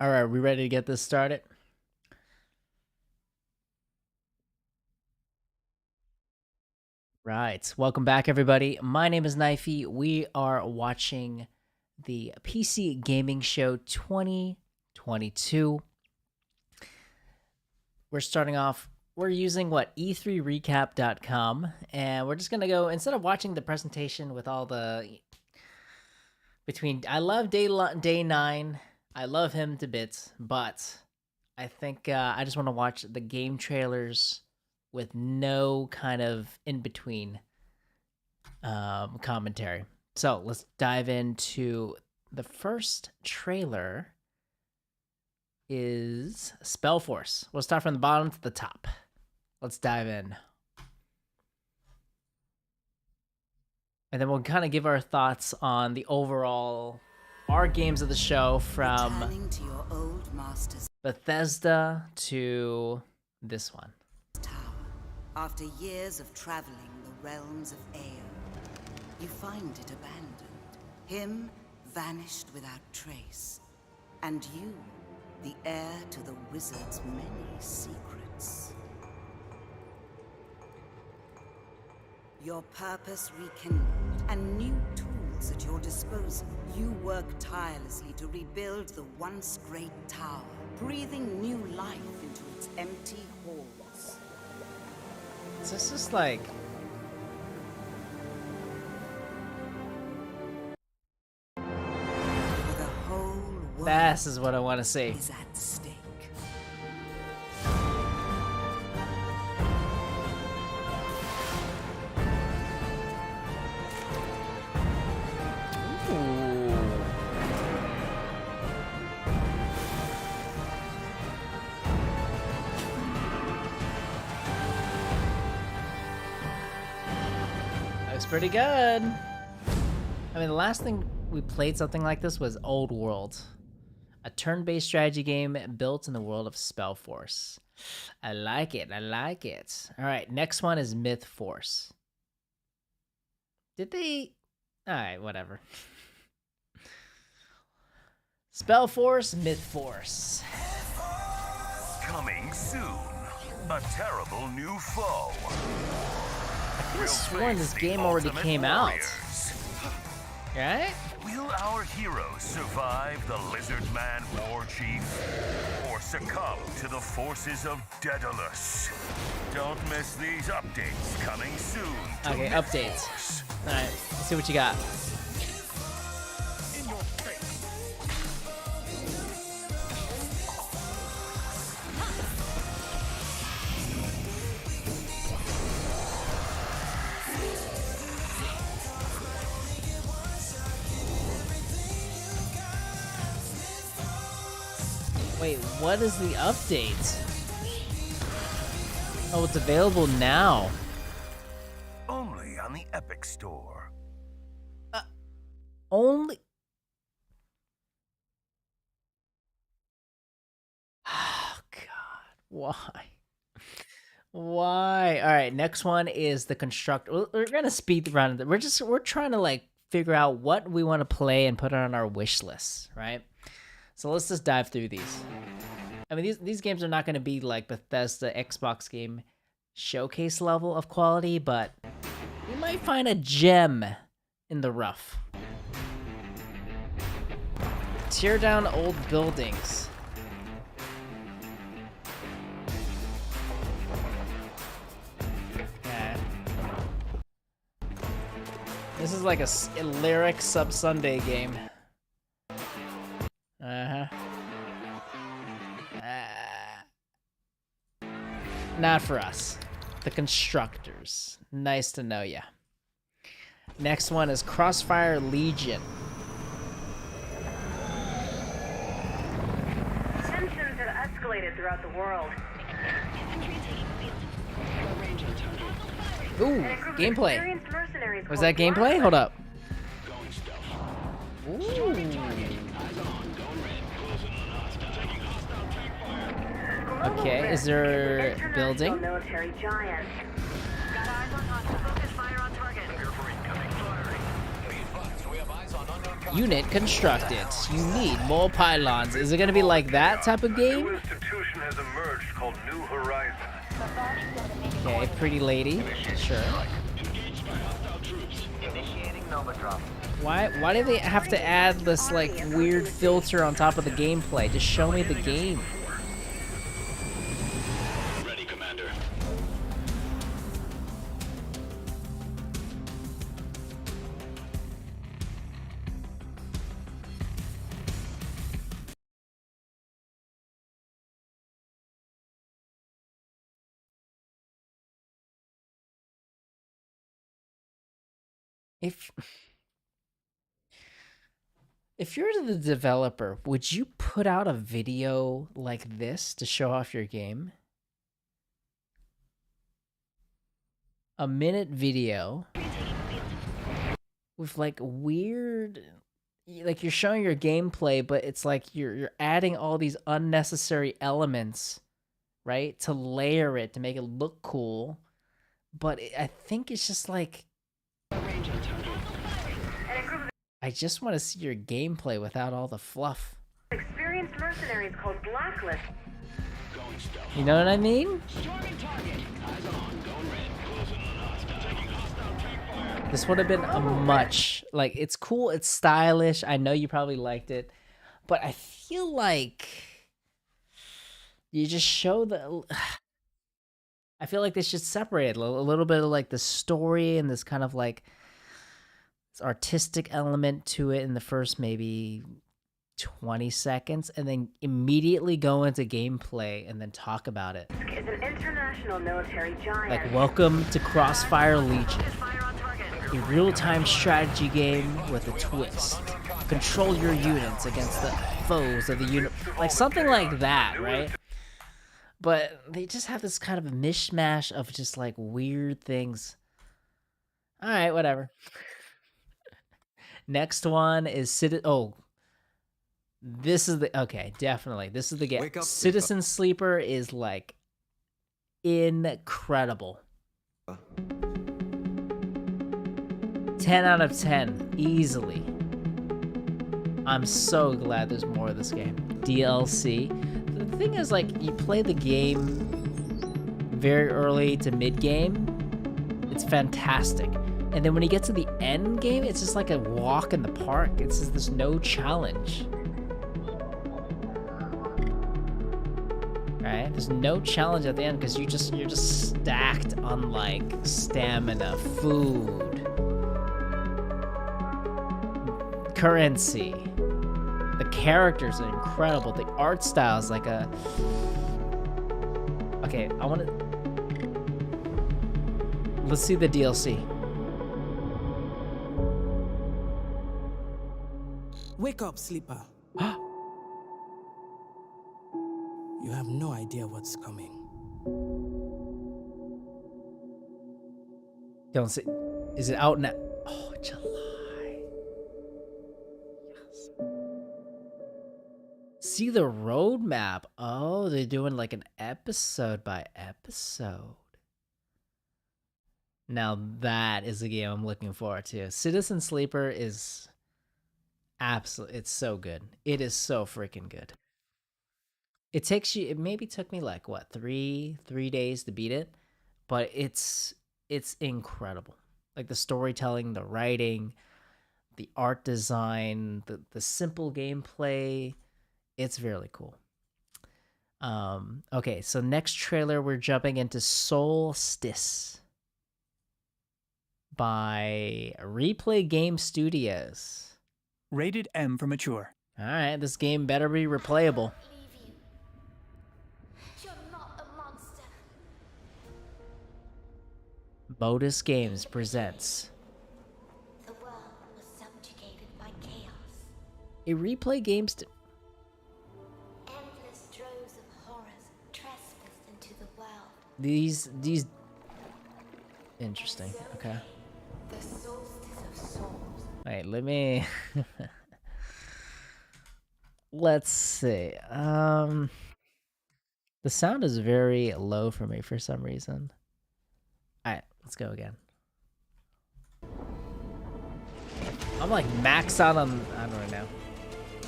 All right, we ready to get this started? Right. Welcome back, everybody. My name is Knify. We are watching the PC Gaming Show 2022. We're starting off, we're using E3recap.com, and we're just going to go, instead of watching the presentation with all the, I love day 9, I love him to bits, but I think I just want to watch the game trailers with no kind of in-between commentary. So let's dive into the first trailer is Spellforce. We'll start from the bottom to the top. Let's dive in. And then we'll kind of give our thoughts on the overall games of the show from to your old masters. Bethesda to this one. After years of traveling the realms of Aeon, you find it abandoned. Him vanished without trace. And you, the heir to the wizard's many secrets. Your purpose rekindled, and new tools at your disposal. You work tirelessly to rebuild the once great tower, breathing new life into its empty halls. So it's just like... For the whole world This is what I want to see. is at stake. Ooh. Looks pretty good. I mean, the last thing we played something like this was Old World, a turn-based strategy game built in the world of Spellforce. I like it. I like it. All right, next one is Myth Force. Did they... All right, whatever. Spellforce, Myth Force. Coming soon, a terrible new foe. I could have Will sworn face this the game already ultimate came out. warriors. Right? Will our heroes survive the Lizard Man War Chief, or succumb to the forces of Daedalus? Don't miss these updates coming soon. To Okay, Myth updates. Force. All right, let's see what you got. In your face. Wait, what is the update? Oh, it's available now. Only on the Epic Store. Only... Oh, God. Why? Why? All right, next one is the Constructor. We're going to speed around. We're trying to, like, figure out what we want to play and put it on our wish list, right? So let's just dive through these. I mean, these games are not going to be like Bethesda Xbox game showcase level of quality, but you might find a gem in the rough. Tear down old buildings. Okay. This is like a lyric sub-Sunday game. Uh-huh. Not for us. The Constructors. Nice to know ya. Next one is Crossfire Legion. Tensions have escalated throughout the world. Ooh, And a group of gameplay. experienced mercenaries Was called that gameplay? Black Hold up. Okay, is there International building? military giant. Got eyes on hostile. Focus fire on target. Unit constructed. You need more pylons. Is it gonna be like that type of A new game? institution has emerged called New Horizon. Okay, pretty lady. Sure. Why do they have to add this like weird filter on top of the gameplay? Just show me the game. Ready, Commander. If you're the developer, would you put out a video like this to show off your game? A minute video with like weird, like you're showing your gameplay, but it's like you're adding all these unnecessary elements, right? To layer it to make it look cool. But I think it's just like, I just want to see your gameplay without all the fluff. Experienced mercenaries called Blacklist. Going stealth. You know what I mean? Storming target. Eyes on. Going red. Closing on hostile. Taking hostile tank fire. This would have been a much, like, it's cool, it's stylish. I know you probably liked it, but I feel like you just show the. I feel like they should separate it a little bit of like the story and this kind of like this artistic element to it in the first maybe 20 seconds, and then immediately go into gameplay and then talk about it. Is an international military giant. Like, welcome to Crossfire Legion, Fire on target. a real-time strategy game with a twist. Control your units against the foes of the unit, like something like that, right? But they just have this kind of a mishmash of just like weird things. All right, whatever. Next one is Oh, this is the okay. Definitely, this is the game. Wake up, Citizen Sleeper is like incredible. 10 out of 10, easily. I'm so glad there's more of this game. DLC. The thing is, like, you play the game very early to mid-game, it's fantastic. And then when you get to the end game, it's just like a walk in the park. It's just there's no challenge. Right? There's no challenge at the end because you're just stacked on like stamina, food, currency. The characters are incredible. The art style is like a. Okay, I want to. Let's see the DLC. Wake up, sleeper. You have no idea what's coming. Don't see. Is it out now? Oh, July. Yes. See the roadmap. Oh, they're doing like an episode by episode. Now that is a game I'm looking forward to. Citizen Sleeper is absolutely, it's so good. It is so freaking good. It takes you, it maybe took me like what, three days to beat it, but it's incredible. Like the storytelling, the writing, the art design, the simple gameplay, it's really cool. Okay, so next trailer we're jumping into Solstice by Replay Game Studios. Rated M for mature. All right, this game better be replayable. Leave you. You're not a monster. Modus Games presents The world was subjugated by chaos. a Replay Game Endless droves of horrors trespassed into the world. These interesting. Okay. The solstice of souls. Wait, let me let's see. The sound is very low for me for some reason. All right, let's go again. I'm like max out on, I don't know.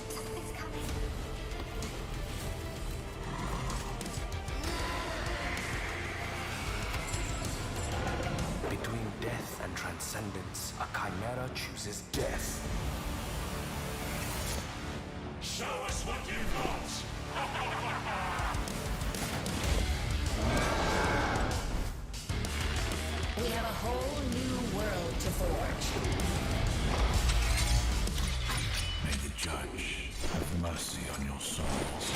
Something's coming. Between death and transcendence, a chimera chooses death. Show us what you got! We have a whole new world to forge. May the judge have mercy on your souls.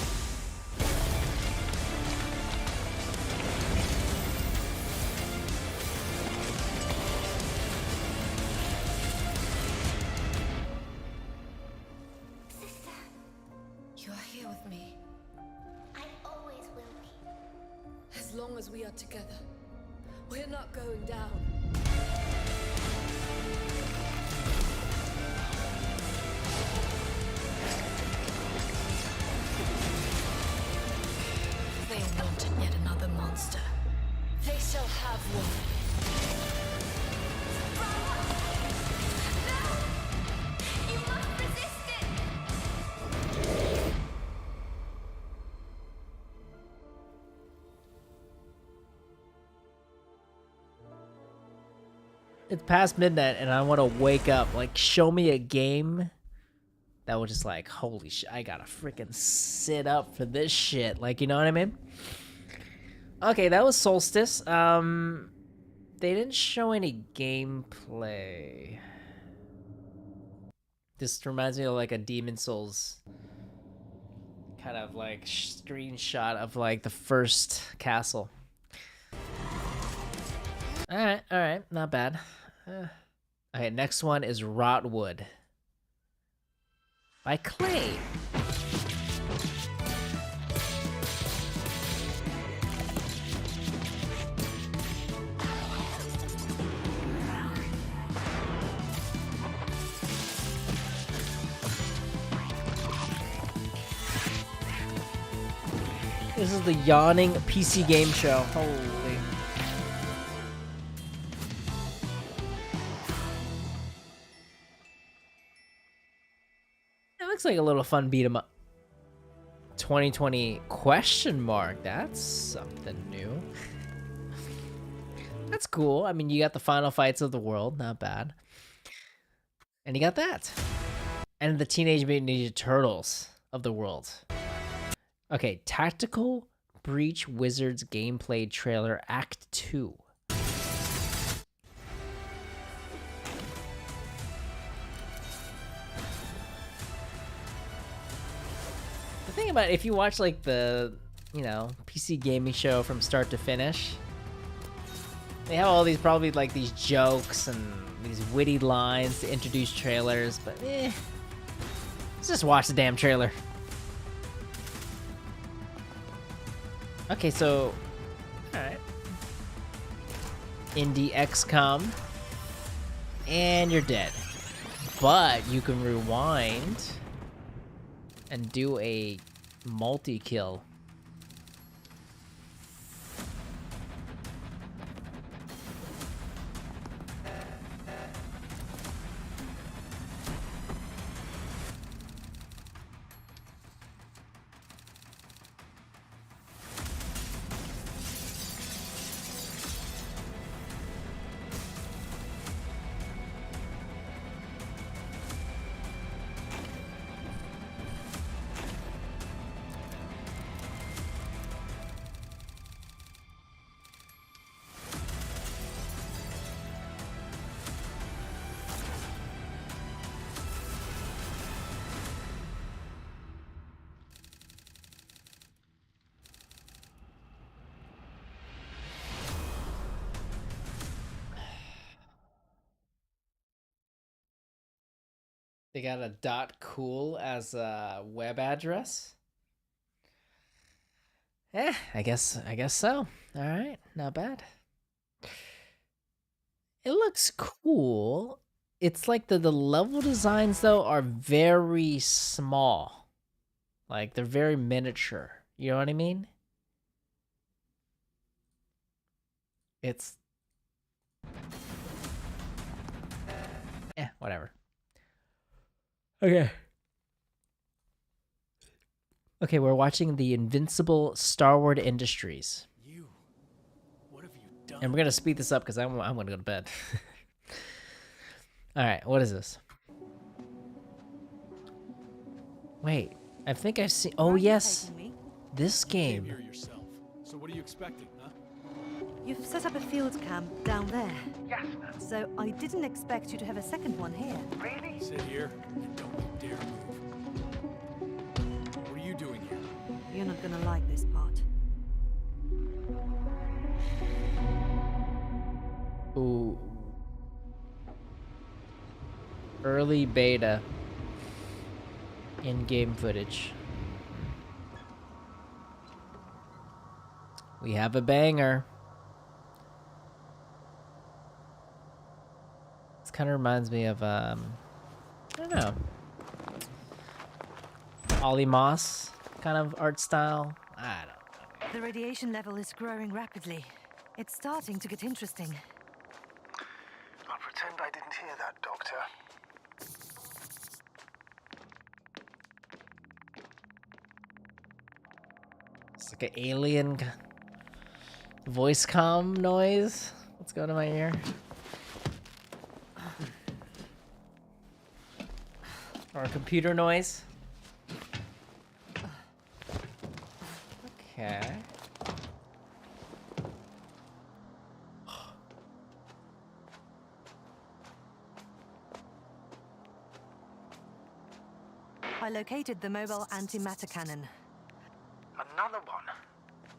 Sister, You are here with me. I always will be. As long as we are together, we're not going down. They wanted yet another monster. They shall have one. You must resist it! It's past midnight and I want to wake up. Like, show me a game that was just like, holy shit, I gotta freaking sit up for this shit. Like, you know what I mean? Okay, that was Solstice. They didn't show any gameplay. This reminds me of like a Demon Souls kind of like screenshot of like the first castle. Alright, not bad. Okay, next one is Rotwood by Clay. This is the yawning PC game show. Holy. It looks like a little fun beat 'em up. 2020 question mark. That's something new. That's cool. I mean, you got the final fights of the world. Not bad. And you got that. And the Teenage Mutant Ninja Turtles of the world. Okay, Tactical Breach Wizards gameplay trailer Act 2. The thing about it, if you watch like the, you know, PC gaming show from start to finish, they have all these probably like these jokes and these witty lines to introduce trailers, but let's just watch the damn trailer. Okay, so, alright. Indie XCOM. And you're dead. But you can rewind and do a multi-kill. They got a .cool as a web address. I guess so. All right, not bad. It looks cool. It's like the level designs though are very small. Like they're very miniature. You know what I mean? It's whatever. Okay. Okay, we're watching the Invincible Starward Industries. You. What have you done? And we're gonna speed this up because I'm gonna go to bed. All right, what is this? Wait, I think I've seen. Oh yes, this Came game. here yourself. So what are you expecting, huh? You've set up a field camp down there. Yes. So I didn't expect you to have a second one here. Really? Sit here and don't you dare move. What are you doing here? You're not gonna like this part. Ooh. Early beta. In-game footage. We have a banger. This kind of reminds me of I don't know, Ollie Moss kind of art style. I don't know. The radiation level is growing rapidly. It's starting to get interesting. I'll pretend I didn't hear that, Doctor. It's like an alien voice comm noise. What's going on in my ear? Or a computer noise. Okay. I located the mobile antimatter cannon. Another one?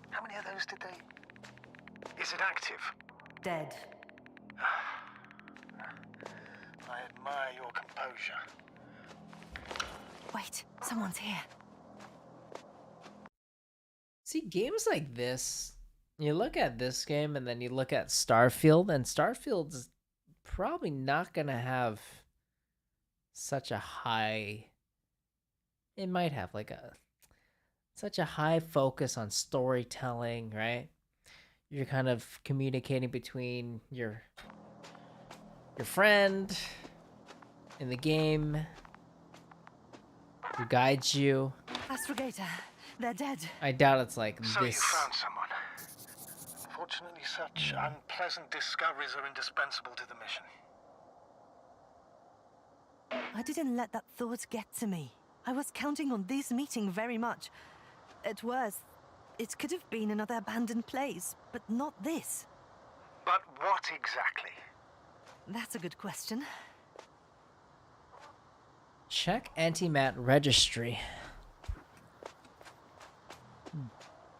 How many of those did they... Is it active? Dead. I admire your composure. Wait, someone's here. See, games like this, you look at this game and then you look at Starfield, and Starfield's probably not going to have such a high... It might have like such a high focus on storytelling, right? You're kind of communicating between your friend in the game who guides you. Astrogator, they're dead. I doubt it's like So this. you found someone. Fortunately, such unpleasant discoveries are indispensable to the mission. I didn't let that thought get to me. I was counting on this meeting very much. At worst, it could have been another abandoned place, but not this. But what exactly? That's a good question. Check antimat registry.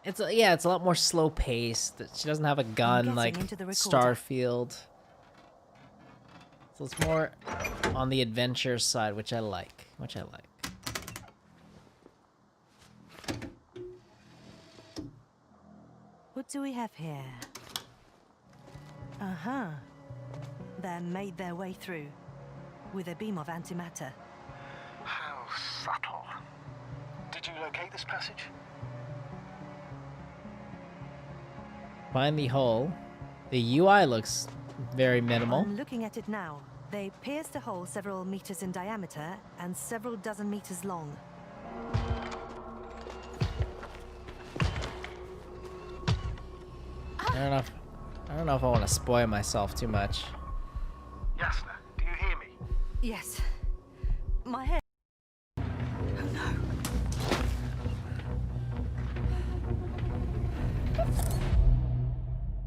It's it's a lot more slow paced. She doesn't have a gun like Starfield. So it's more on the adventure side, which I like. What do we have here? Uh-huh. They made their way through with a beam of antimatter. How subtle. Did you locate this passage? Find the hole. The UI looks very minimal. I'm looking at it now. They pierced a hole several meters in diameter and several dozen meters long. I don't know if I want to spoil myself too much. Yasna, do you hear me? Yes. My head. Oh no.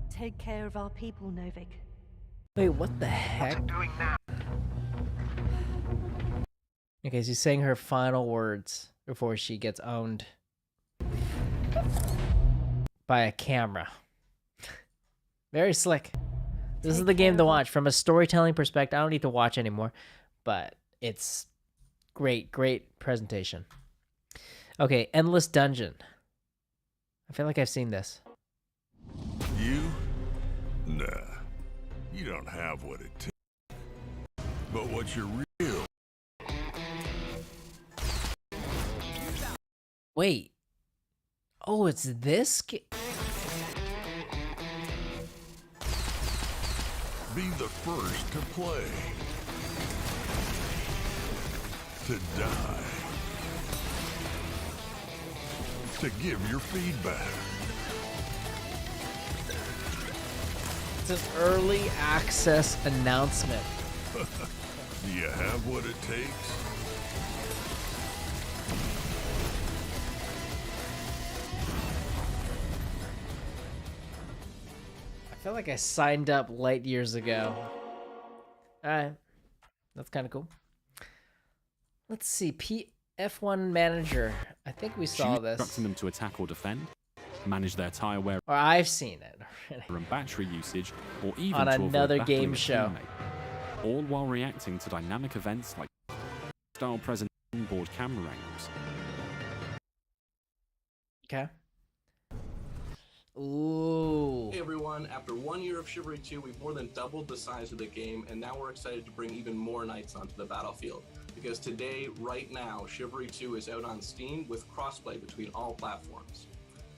Take care of our people, Novik. Wait, what the heck? What's it doing now? Okay, she's saying her final words before she gets owned by a camera. Very slick. This is the game to watch. From a storytelling perspective, I don't need to watch anymore, but it's great presentation. Okay, Endless Dungeon. I feel like I've seen this. You? Nah. You don't have what it takes. But what's your real? Wait. Oh, it's this game? Be the first to play. to die. To give your feedback. It's an early access announcement. Do you have what it takes? I feel like I signed up light years ago. Alright. That's kind of cool. Let's see. F1 Manager. I think we saw this. Instructing them to attack or defend, manage their tire wear, or I've seen it already. And battery usage, or even on to another avoid game battling a show. teammate, all while reacting to dynamic events like style present onboard camera angles. Okay. Ooh. Hey everyone, after 1 year of Chivalry 2, we've more than doubled the size of the game, and now we're excited to bring even more knights onto the battlefield. Because today, right now, Chivalry 2 is out on Steam with crossplay between all platforms.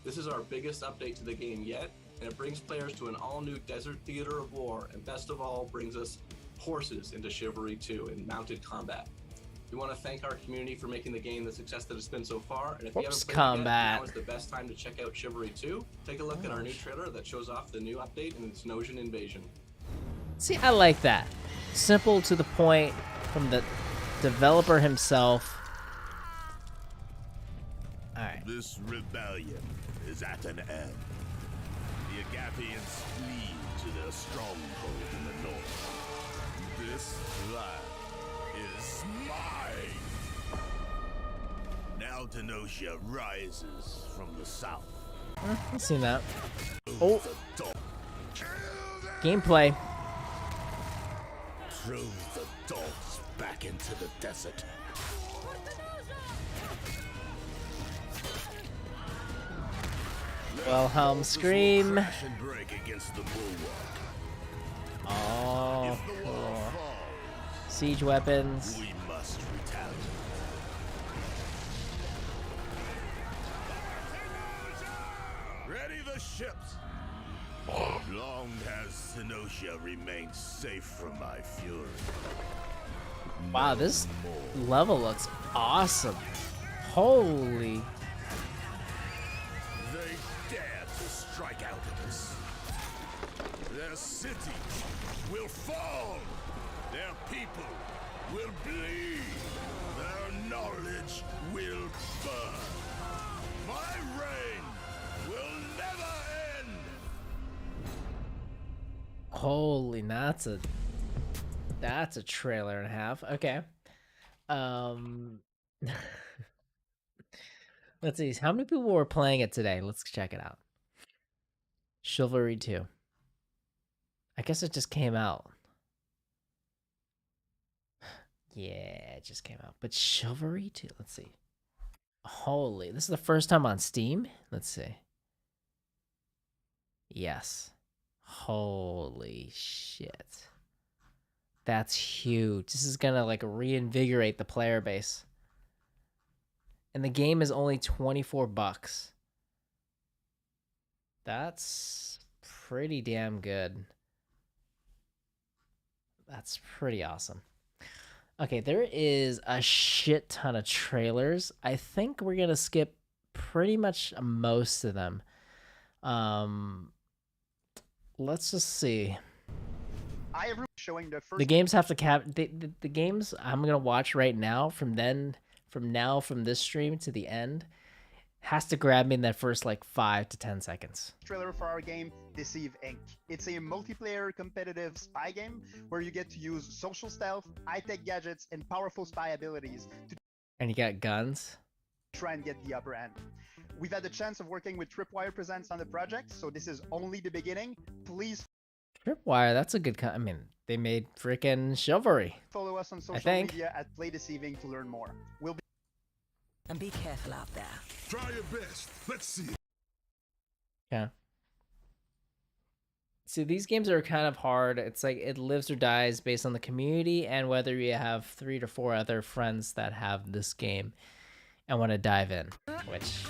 This is our biggest update to the game yet, and it brings players to an all-new desert theater of war, and best of all, brings us horses into Chivalry 2 in mounted combat. We want to thank our community for making the game the success that it's been so far, and if you haven't played combat. it yet, now is the best time to check out Chivalry 2. Take a look at our new trailer that shows off the new update and its Nosian invasion. See, I like that. Simple to the point from the developer himself. Alright. This rebellion is at an end. The Agathians flee to their stronghold in the north. This land is mine. Now Denosia rises from the south. I've seen that. Oh. Gameplay. Throw the dogs back into the desert. Wilhelm scream. Crash and break against the bulwark. Oh, cool. Siege weapons. We must retaliate. Ready the ships. Long has Senosia remained safe from my fury. Wow, this level looks awesome. Holy. They dare to strike out at us. Their city will fall. Their people will bleed. Their knowledge will burn. My reign will never end. Holy, that's a trailer and a half. Okay. Let's see. How many people were playing it today? Let's check it out. Chivalry 2. I guess it just came out. Yeah, it just came out. But Chivalry 2, let's see. Holy, this is the first time on Steam? Let's see. Yes. Holy shit. That's huge. This is gonna like reinvigorate the player base. And the game is only $24. That's pretty damn good. That's pretty awesome. Okay, there is a shit ton of trailers. I think we're gonna skip pretty much most of them. Let's just see. Showing the first. The games have to the games I'm gonna watch right now from this stream to the end has to grab me in that first like 5 to 10 seconds. Trailer for our game, Deceive Inc. It's a multiplayer competitive spy game where you get to use social stealth, high-tech gadgets, and powerful spy abilities to And you got guns. try and get the upper hand. We've had the chance of working with Tripwire Presents on the project, so this is only the beginning. Please Tripwire, that's a good I mean, they made freaking Chivalry. follow us on social media at Play Deceiving to learn more. We'll be And be careful out there. Try your best. Let's see. Yeah. See, these games are kind of hard. It's like it lives or dies based on the community and whether you have 3 to 4 other friends that have this game and want to dive in. Which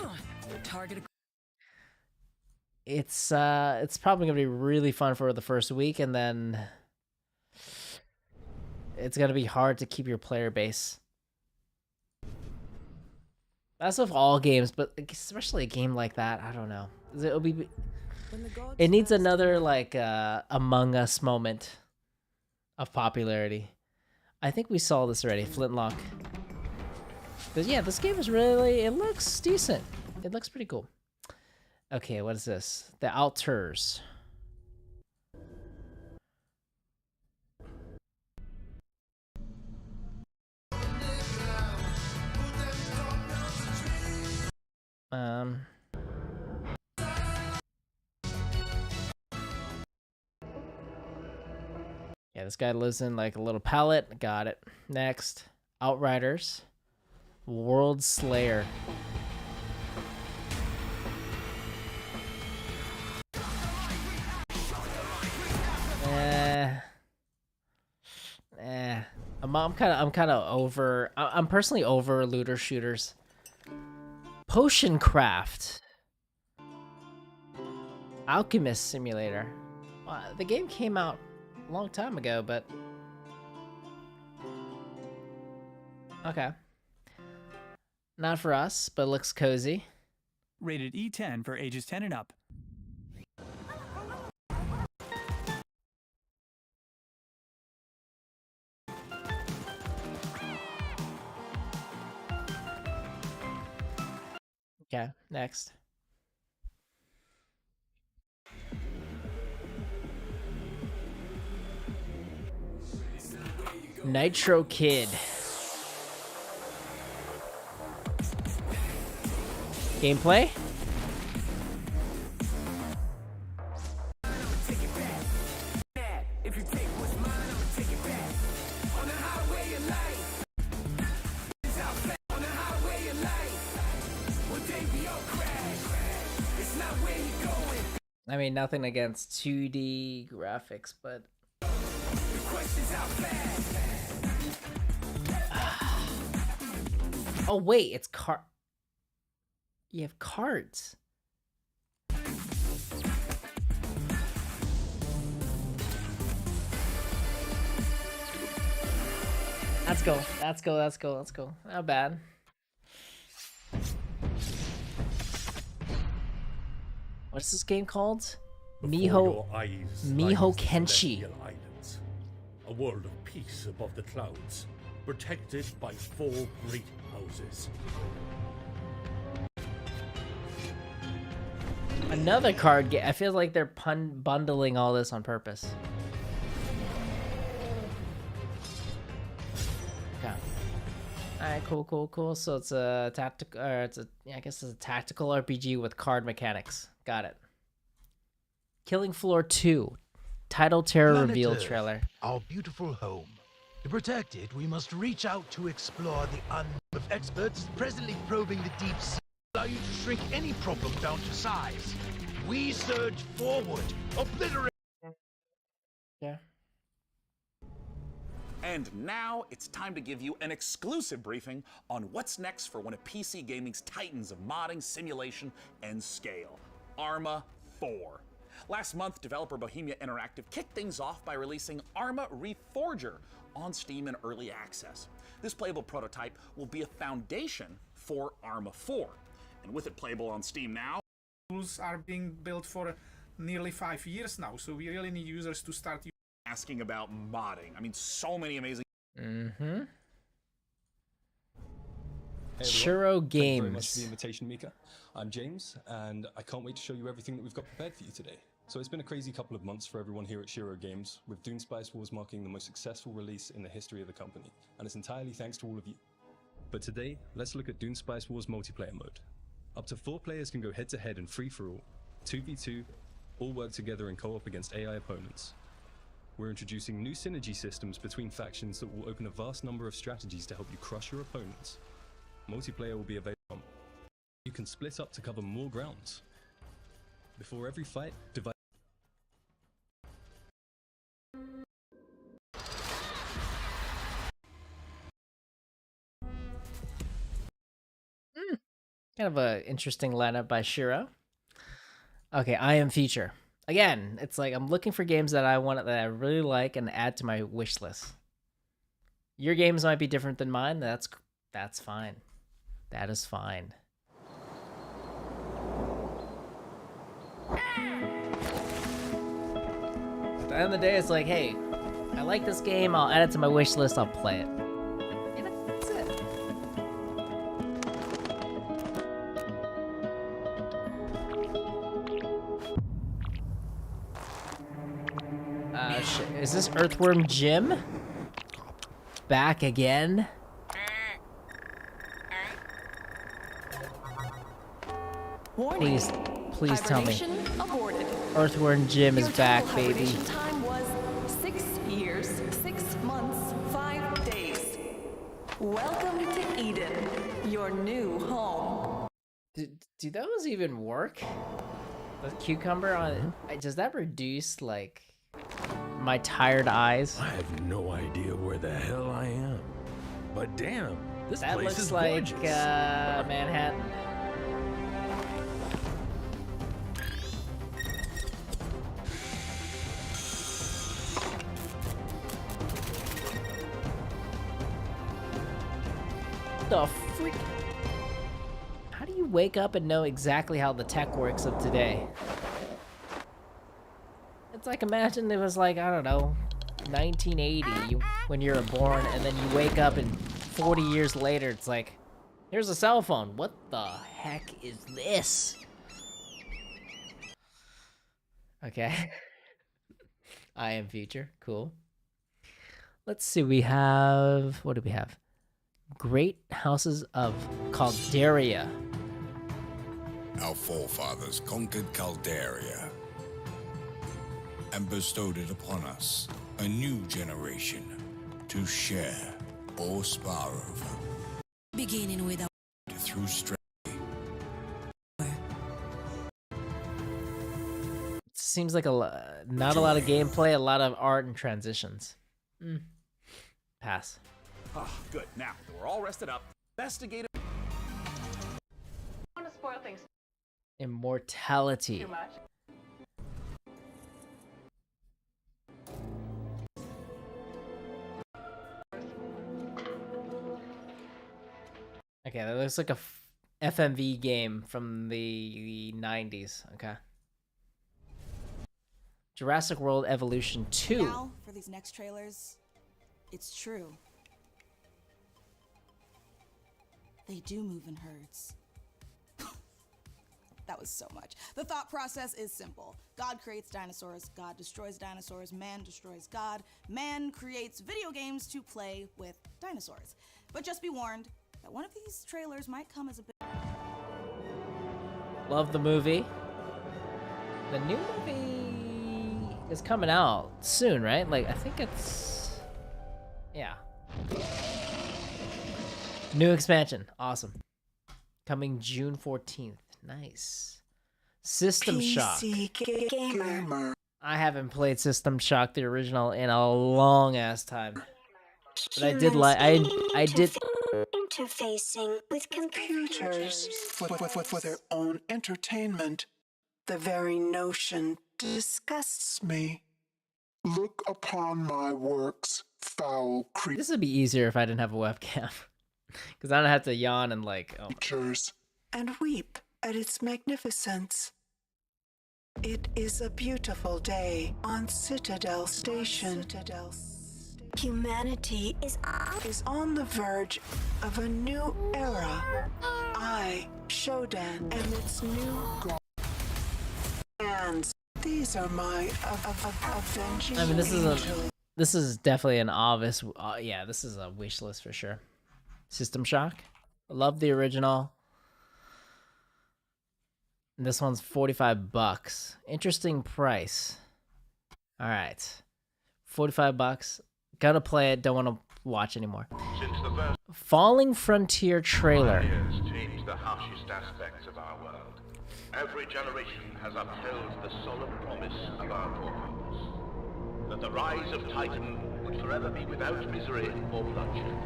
Target. it's probably gonna be really fun for the first week, and then it's gonna be hard to keep your player base That's with all games, but especially a game like that, I don't know. It'll be. When the gods It needs first another like Among Us moment of popularity. I think we saw this already. Flintlock. But yeah, this game is really. It looks decent. It looks pretty cool. Okay, what is this? The Alters. Yeah, this guy lives in like a little pallet. Got it. Next, Outriders. World Slayer. I'm kind of over. I'm personally over looter shooters. Potion Craft. Alchemist Simulator. The game came out a long time ago, but okay. Not for us, but looks cozy. Rated E10 for ages 10 and up. Okay, next. Nitro Kid. Gameplay? I mean, nothing against 2D graphics, but oh wait, it's you have cards. Let's go. Let's go. Let's go. Let's go. Not bad. What's this game called? Miho Kenshi. Islands, a world of peace above the clouds, protected by 4 great houses. Another card game. I feel like they're bundling all this on purpose. Okay. All right, cool. So it's a tactical, I guess it's a tactical RPG with card mechanics. Got it. Killing Floor 2. Title Terror Planet reveal Earth, trailer. Our beautiful home. To protect it, we must reach out to explore the unknown. Of experts presently probing the deep sea, allow you to shrink any problem down to size. We surge forward, obliterate. Yeah. And now it's time to give you an exclusive briefing on what's next for one of PC gaming's titans of modding, simulation, and scale, Arma 4. Last month, developer Bohemia Interactive kicked things off by releasing Arma Reforger on Steam in early access. This playable prototype will be a foundation for Arma 4. And with it playable on Steam now, tools are being built for nearly 5 years now, so we really need users to start asking about modding. I mean, so many amazing. Mm-hmm. Hey Churro Games. Thank you very much Games. for the invitation, Mika. I'm James, and I can't wait to show you everything that we've got prepared for you today. So it's been a crazy couple of months for everyone here at Shiro Games, with Dune Spice Wars marking the most successful release in the history of the company, and it's entirely thanks to all of you. But today, let's look at Dune Spice Wars multiplayer mode. Up to 4 players can go head-to-head in free-for-all, 2v2, all work together in co-op against AI opponents. We're introducing new synergy systems between factions that will open a vast number of strategies to help you crush your opponents. Multiplayer will be available. You can split up to cover more grounds. Before every fight, divide. Kind of a interesting lineup by Shiro. Okay, I am feature. Again, it's like I'm looking for games that I really like and add to my wish list. Your games might be different than mine. That's fine. That is fine. At the end of the day, it's like, hey, I like this game, I'll add it to my wish list, I'll play it. And that's it. Shit. Is this Earthworm Jim? Back again? Warning. Please tell me. Hibernation aborted. Earthworm Jim is Your back, total baby. hibernation time was 6 years, 6 months, 5 days. Welcome to Eden, your new home. Do those even work? The cucumber on it, does that reduce like my tired eyes? I have no idea where the hell I am. But damn, this That place looks is like gorgeous. Manhattan. The freak? How do you wake up and know exactly how the tech works of today? It's like, imagine it was like, I don't know, 1980 when you were born, and then you wake up and 40 years later it's like, here's a cell phone. What the heck is this? Okay. I am future. Cool. Let's see, we have, what do we have? Great Houses of Calderia. Our forefathers conquered Calderia and bestowed it upon us, a new generation, to share or spar over. Beginning with Through strength. Seems like not a lot of gameplay, a lot of art and transitions. Pass. Oh, good. Now that we're all rested up, investigate. I want to spoil things Immortality. too much. Okay, that looks like a FMV game from the 90s. Okay. Jurassic World Evolution 2. Now, for these next trailers, it's true. They do move in herds. That was so much. The thought process is simple. God creates dinosaurs, God destroys dinosaurs, man destroys God, man creates video games to play with dinosaurs. But just be warned that one of these trailers might come as a bit. Love the movie. The new movie is coming out soon, right? Like, I think it's... Yeah. New expansion. Awesome. Coming June 14th. Nice. System Shock. Gamer. I haven't played System Shock, the original, in a long ass time. But I did like... I did... Interfacing with computers for their own entertainment. The very notion disgusts me. Look upon my works, foul This would be easier if I didn't have a webcam. Because I don't have to yawn and like... Oh. creatures and weep at its magnificence. It is a beautiful day on Citadel Station. Humanity is on the verge of a new era. I, Shodan, am its new god. And these are my avenging I mean, angels. this is definitely an obvious... yeah, this is a wish list for sure. System Shock. I love the original. And this one's $45. Interesting price. All right. $45. Gotta play it. Don't want to watch anymore. Since the first Falling Frontier trailer. pioneers changed the harshest aspects of our world, every generation has upheld the solemn promise of our forefathers that the rise of Titan would forever be without misery or bloodshed.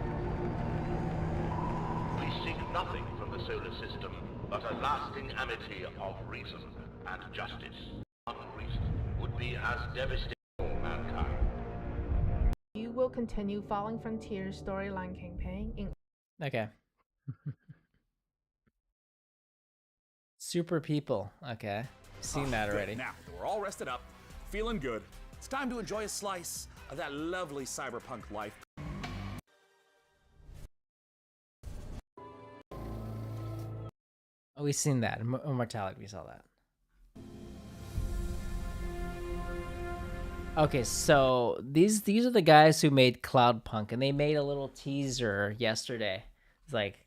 We seek nothing from the solar system but a lasting amity of reason and justice. One reason would be as devastating for mankind. You will continue Falling Frontier storyline campaign in... Okay. Super people. Okay. Seen that Good. already. Now, that we're all rested up, feeling good. It's time to enjoy a slice of that lovely cyberpunk life. Oh, we've seen that. Immortality, we saw that. Okay, so these are the guys who made Cloudpunk, and they made a little teaser yesterday. It's like,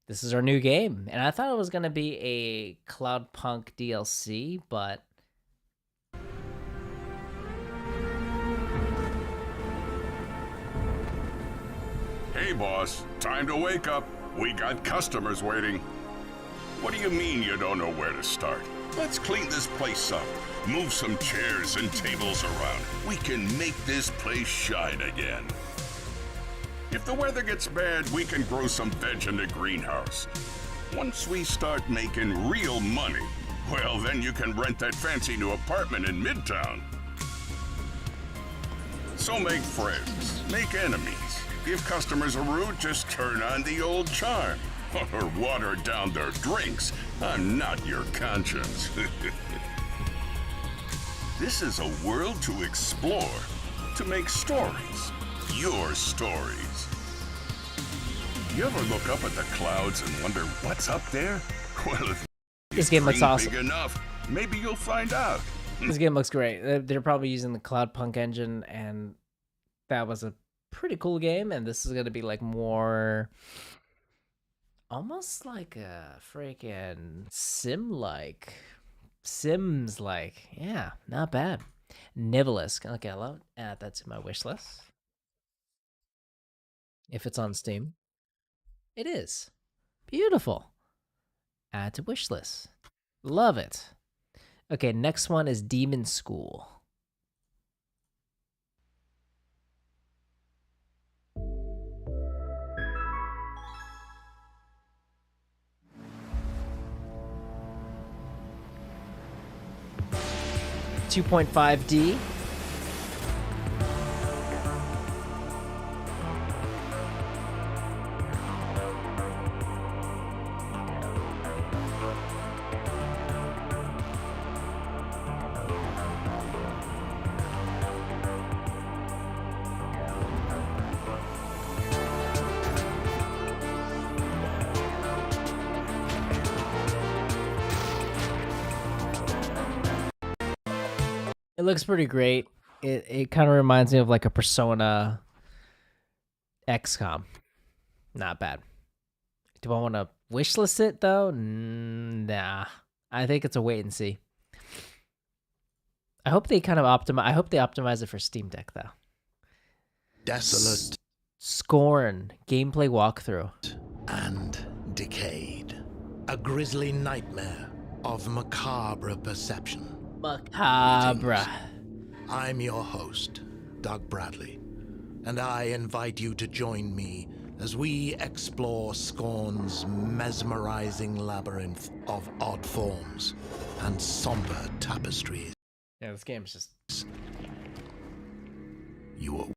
this is our new game. And I thought it was going to be a Cloudpunk DLC, but... Hey, boss. Time to wake up. We got customers waiting. What do you mean you don't know where to start? Let's clean this place up. Move some chairs and tables around. We can make this place shine again. If the weather gets bad, we can grow some veg in the greenhouse. Once we start making real money, well, then you can rent that fancy new apartment in Midtown. So make friends, make enemies. If customers are rude, just turn on the old charm. Or water down their drinks. I'm not your conscience. This is a world to explore, to make stories. Your stories. You ever look up at the clouds and wonder what's up there? Well, if this game looks awesome. Big enough, maybe you'll find out. This game looks great. They're probably using the Cloudpunk engine, and that was a pretty cool game. And this is going to be like more, almost like a freaking Sims-like. Yeah, not bad. Nibblisk. Okay, I'll add that to my wish list. If it's on Steam. It is. Beautiful. Add to wish list. Love it. Okay, next one is Demon School. $2.5D. It looks pretty great. It kind of reminds me of like a Persona XCOM. Not bad. Do I want to wishlist it though? Nah. I think it's a wait and see. I hope they kind of optimize. I hope they optimize it for Steam Deck though. Desolate. Scorn gameplay walkthrough. And decayed. A grisly nightmare of macabre perception. Macabre. I'm your host, Doug Bradley, and I invite you to join me as we explore Scorn's mesmerizing labyrinth of odd forms and somber tapestries. Yeah, this game's just... You are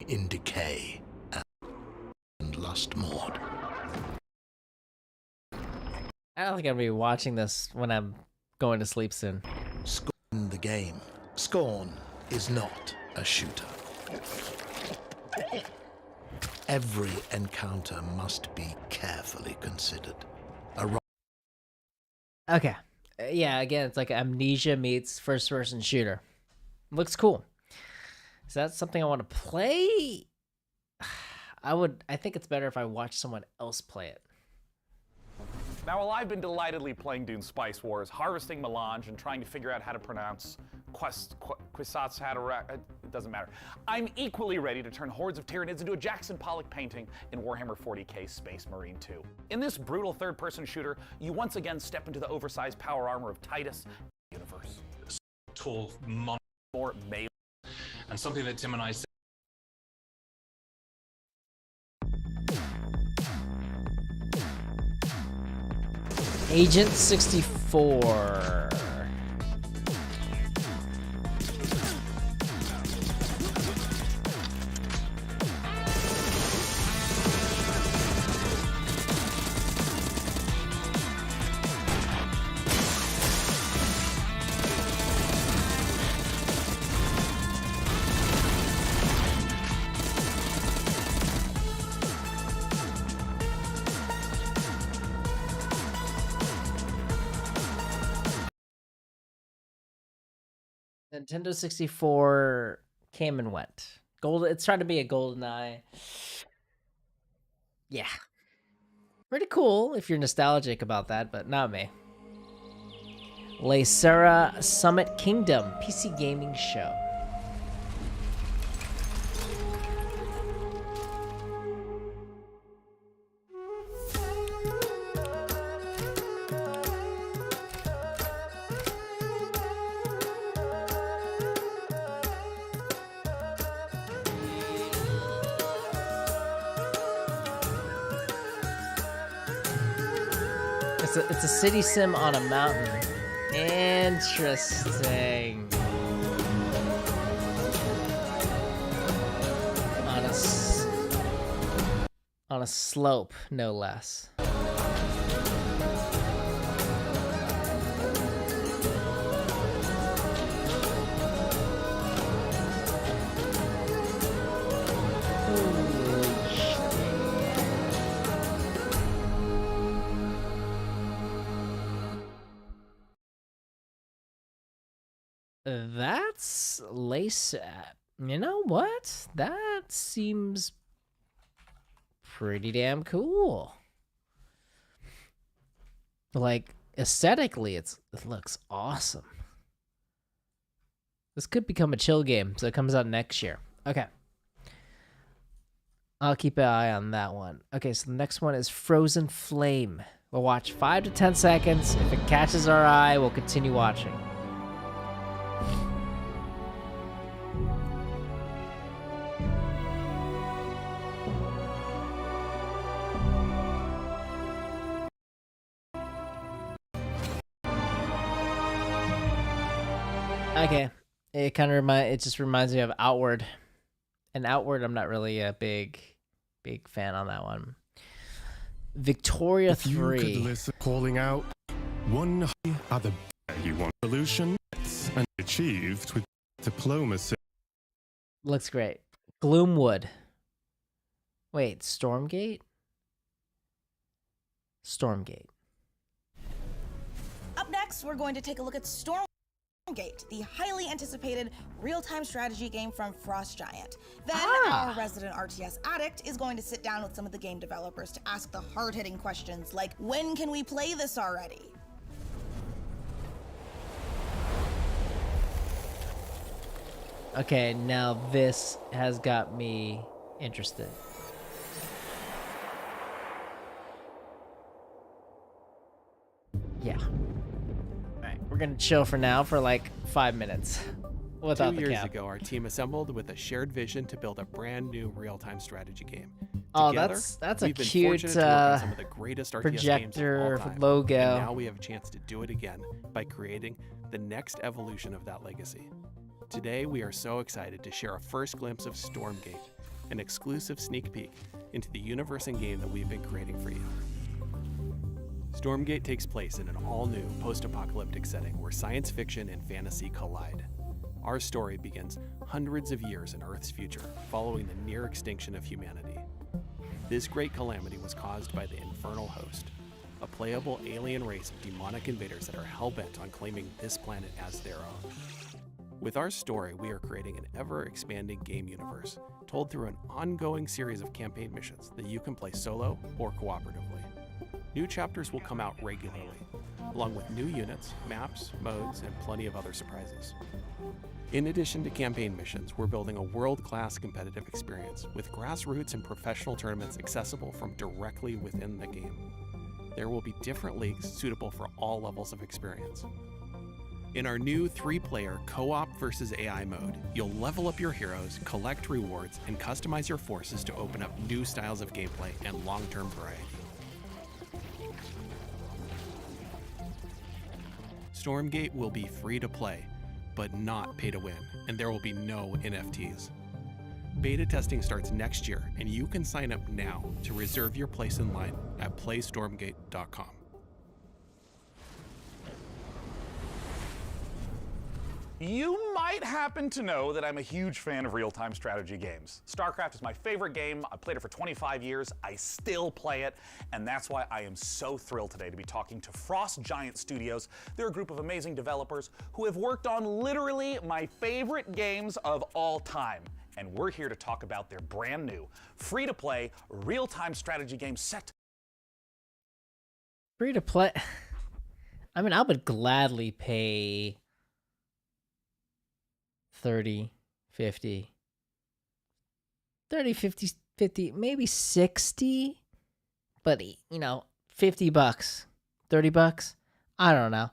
in decay and lust maud. I don't think I'm gonna be watching this when I'm going to sleep soon. Scorn the game. Scorn is not a shooter. Every encounter must be carefully considered. Okay. Yeah, again, it's like Amnesia meets first-person shooter. Looks cool. Is that something I want to play? I think it's better if I watch someone else play it. Now, while I've been delightedly playing Dune Spice Wars, harvesting melange, and trying to figure out how to pronounce Quisatz it doesn't matter. I'm equally ready to turn hordes of Tyranids into a Jackson Pollock painting in Warhammer 40k Space Marine 2. In this brutal third-person shooter, you once again step into the oversized power armor of Titus universe. Tall, more melee. And something that Tim and I said. Agent 64. Nintendo 64 came and went. It's trying to be a GoldenEye. Yeah. Pretty cool if you're nostalgic about that, but not me. Lacera Summit Kingdom PC gaming show. It's a city sim on a mountain. Interesting. On a slope, no less. That's lace. You know what? That seems pretty damn cool. Like aesthetically, it looks awesome. This could become a chill game, so it comes out next year. Okay. I'll keep an eye on that one. Okay, so the next one is Frozen Flame. We'll watch 5 to 10 seconds. If it catches our eye, we'll continue watching. Okay, it just reminds me of Outward, and Outward I'm not really a big fan on that one. Victoria 3. You could listen calling out one other you want solution and achieved with diplomacy. Looks great. Gloomwood. Wait, Stormgate? Stormgate. Up next, we're going to take a look at Stormgate, the highly anticipated real-time strategy game from Frost Giant. Then our resident RTS addict is going to sit down with some of the game developers to ask the hard-hitting questions like, when can we play this already? Okay, now this has got me interested. Yeah. Alright, we're gonna chill for now for like 5 minutes without the 2 years cap. ago, our team assembled with a shared vision to build a brand new real-time strategy game. Oh, Together, that's a we've been cute fortunate to work on some of the greatest RTS games of all projector time, logo. And now we have a chance to do it again by creating the next evolution of that legacy. Today, we are so excited to share a first glimpse of Stormgate, an exclusive sneak peek into the universe and game that we've been creating for you. Stormgate takes place in an all-new post-apocalyptic setting where science fiction and fantasy collide. Our story begins hundreds of years in Earth's future, following the near extinction of humanity. This great calamity was caused by the Infernal Host, a playable alien race of demonic invaders that are hell-bent on claiming this planet as their own. With our story, we are creating an ever-expanding game universe, told through an ongoing series of campaign missions that you can play solo or cooperatively. New chapters will come out regularly, along with new units, maps, modes, and plenty of other surprises. In addition to campaign missions, we're building a world-class competitive experience with grassroots and professional tournaments accessible from directly within the game. There will be different leagues suitable for all levels of experience. In our new 3-player co-op versus AI mode, you'll level up your heroes, collect rewards, and customize your forces to open up new styles of gameplay and long-term variety. Stormgate will be free to play, but not pay to win, and there will be no NFTs. Beta testing starts next year, and you can sign up now to reserve your place in line at playstormgate.com. You might happen to know that I'm a huge fan of real-time strategy games. StarCraft is my favorite game. I played it for 25 years. I still play it, and that's why I am so thrilled today to be talking to Frost Giant Studios. They're a group of amazing developers who have worked on literally my favorite games of all time. And we're here to talk about their brand new, free-to-play, real-time strategy game set. Free to play. I mean, I would gladly pay 30, 50, 30, 50, 50, maybe 60, but you know, $50, $30, I don't know.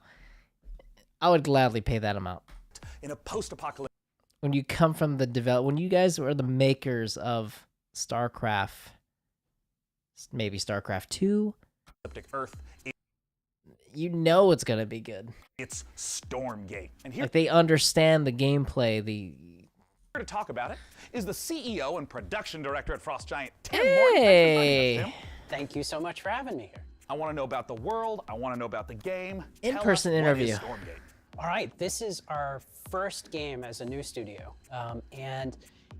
I would gladly pay that amount. In a post-apocalyptic, when you come from the when you guys were the makers of StarCraft, maybe StarCraft 2, Earth, you know it's gonna be good. It's Stormgate. And here, like they understand the gameplay. Here to talk about it is the CEO and production director at Frost Giant, Tim Hey! Morton. Thank you so much for having me here. I want to know about the world. I want to know about the game. In-person interview. What is Stormgate? All right, this is our first game as a new studio, and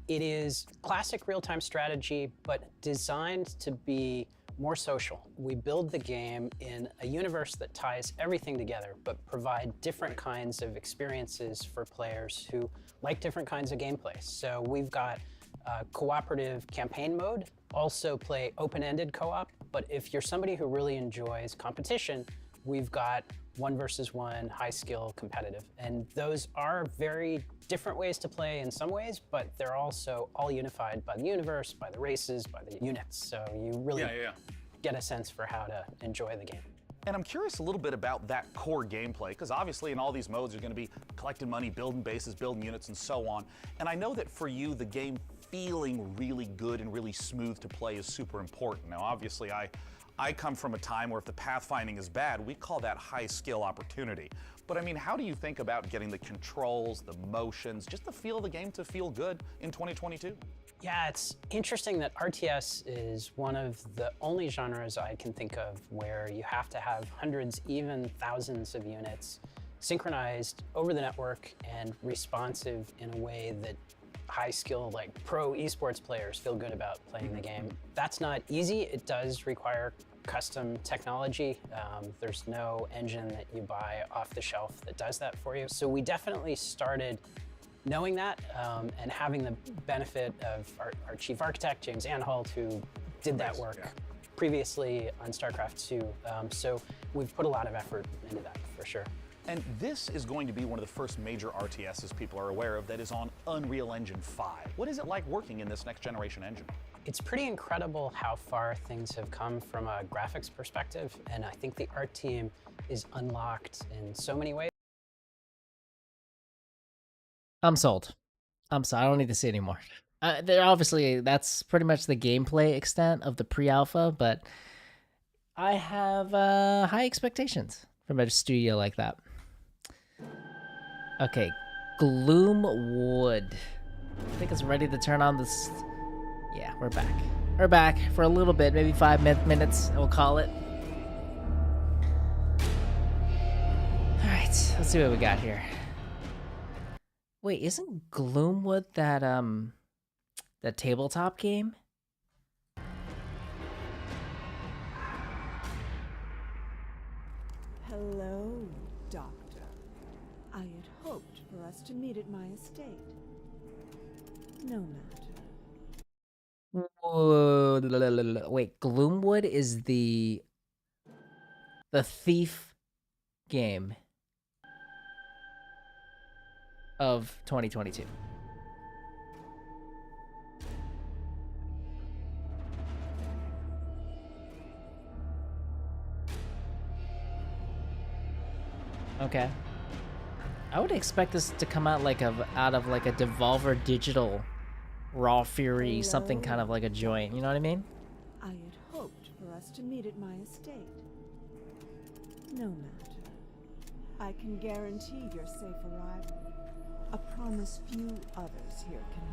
it is classic real-time strategy, but designed to be more social. We build the game in a universe that ties everything together, but provide different kinds of experiences for players who like different kinds of gameplay. So we've got cooperative campaign mode, also play open-ended co-op, but if you're somebody who really enjoys competition, we've got 1 versus 1, high skill, competitive. And those are very different ways to play in some ways, but they're also all unified by the universe, by the races, by the units. So you really get a sense for how to enjoy the game. And I'm curious a little bit about that core gameplay, because obviously in all these modes you're going to be collecting money, building bases, building units, and so on. And I know that for you, the game feeling really good and really smooth to play is super important. Now, obviously, I come from a time where if the pathfinding is bad, we call that high skill opportunity. But I mean, how do you think about getting the controls, the motions, just the feel of the game to feel good in 2022? Yeah, it's interesting that RTS is one of the only genres I can think of where you have to have hundreds, even thousands of units synchronized over the network and responsive in a way that high skill, like pro esports players feel good about playing the game. That's not easy. It does require custom technology. There's no engine that you buy off the shelf that does that for you. So we definitely started knowing that and having the benefit of our chief architect, James Anhalt, who did that work previously on StarCraft 2. So we've put a lot of effort into that for sure. And this is going to be one of the first major RTSs people are aware of that is on Unreal Engine 5. What is it like working in this next generation engine? It's pretty incredible how far things have come from a graphics perspective, and I think the art team is unlocked in so many ways. I'm sold. I'm sold. I don't need to see anymore. They're obviously, that's pretty much the gameplay extent of the pre-alpha, but I have high expectations from a studio like that. Okay, Gloomwood. I think it's ready to turn on this. Yeah, we're back. We're back for a little bit, maybe 5 minutes, we'll call it. All right, let's see what we got here. Wait, isn't Gloomwood that tabletop game? Hello, Doctor. I had hoped for us to meet at my estate. No matter. Whoa, wait, Gloomwood is the thief game of 2022. Okay. I would expect this to come out out of a Devolver Digital Raw Fury, something kind of like a joint, you know what I mean? I had hoped for us to meet at my estate. No matter. I can guarantee your safe arrival. A promise few others here can.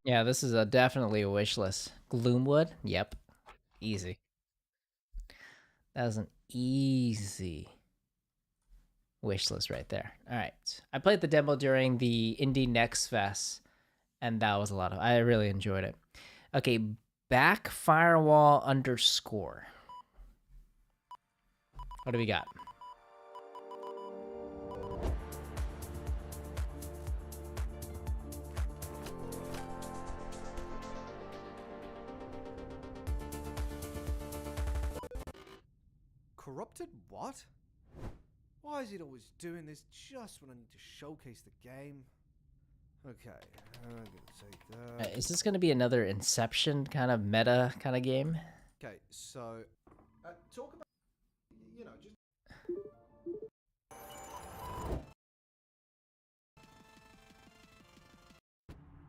Yeah, this is definitely a wish list. Gloomwood? Yep. Easy. That was an easy wish list right there. All right. I played the demo during the Indie Next Fest, and that was a lot of, I really enjoyed it. Okay, back firewall underscore. What do we got? Corrupted what? Why is it always doing this just when I need to showcase the game? Okay, I'm gonna take that. Is this going to be another Inception kind of meta kind of game? Okay, so talk about, you know, just.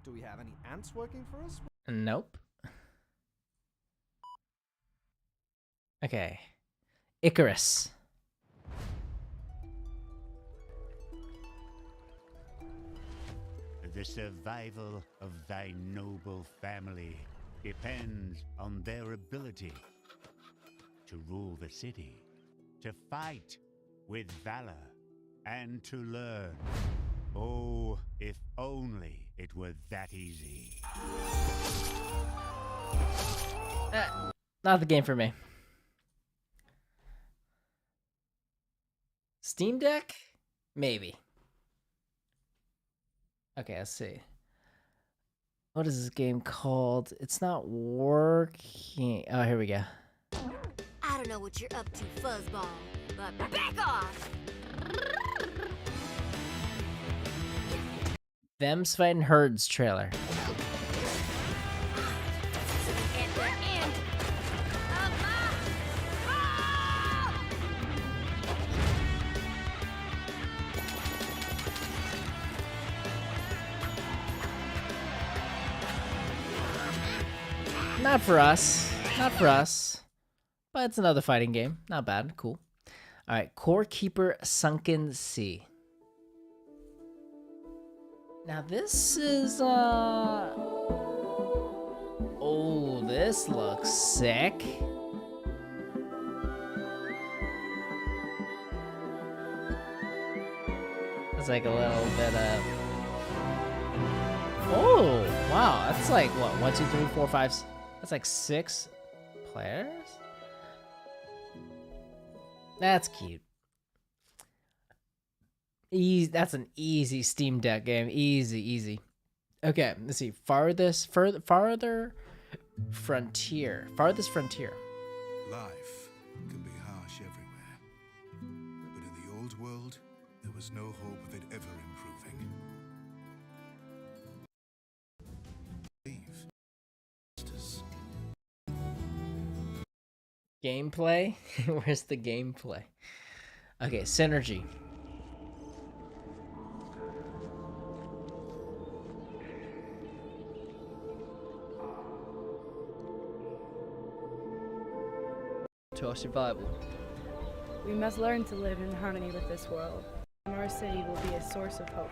Do we have any ants working for us? Nope. Okay. Icarus. The survival of thy noble family depends on their ability to rule the city, to fight with valor, and to learn. Oh, if only it were that easy. Not the game for me. Steam Deck? Maybe. Okay, let's see. What is this game called? It's not working. Oh, here we go. I don't know what you're up to, fuzzball, but back off! Them's Fighting Herds trailer. At the end of my Not for us. Not for us. But it's another fighting game. Not bad. Cool. All right. Core Keeper Sunken Sea. Now this is, oh, this looks sick. It's like a little bit of... Oh, wow. That's like, what, 1, 2, 3, 4, 5... That's like 6 players? That's cute. That's an easy Steam Deck game. Easy. Okay, let's see. Farthest Frontier. Life can be harsh everywhere. But in the old world, there was no hope of it ever improving. Gameplay? Where's the gameplay? Okay, Synergy. To our survival. We must learn to live in harmony with this world, and our city will be a source of hope.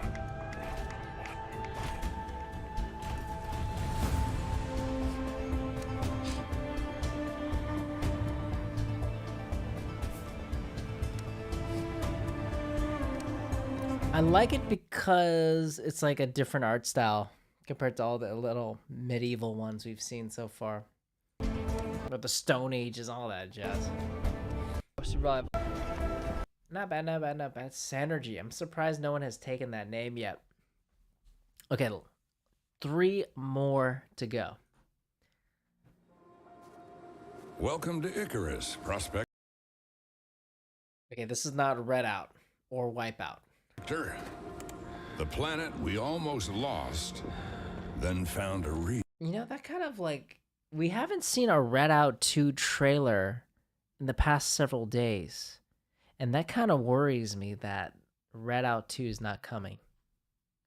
I like it because it's like a different art style compared to all the little medieval ones we've seen so far. With the Stone Ages, all that jazz. Survival. Not bad. Synergy. I'm surprised no one has taken that name yet. Okay, 3 more to go. Welcome to Icarus, Prospect. Okay, this is not Redout or Wipeout. The planet we almost lost, then found a You know, that kind of like... We haven't seen a Redout 2 trailer in the past several days. And that kind of worries me that Redout 2 is not coming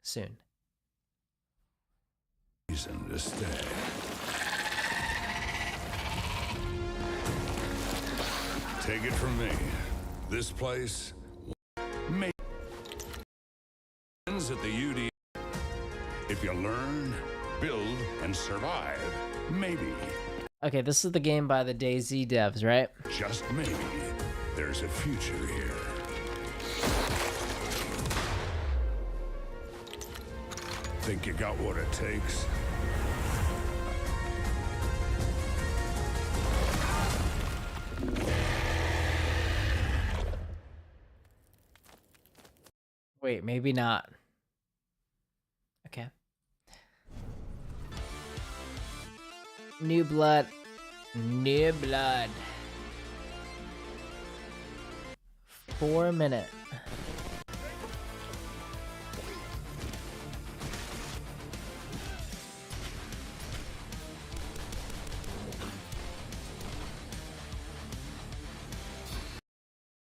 soon. reason to stay. Take it from me. This place may ends at the UD. If you learn, build, and survive, maybe. Okay, this is the game by the DayZ devs, right? Just maybe, there's a future here. Think you got what it takes? Wait, maybe not. Okay. New blood. New blood. 4 minute.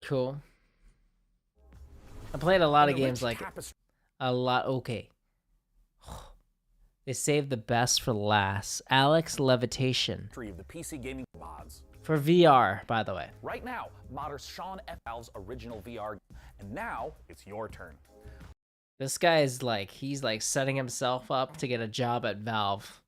Cool. I played a lot of games like a lot. Okay. They saved the best for last. Alex Levitation. Of the PC gaming mods. For VR, by the way. Right now, modders Sean F. Valve's original VR, and now it's your turn. This guy is like, he's like setting himself up to get a job at Valve.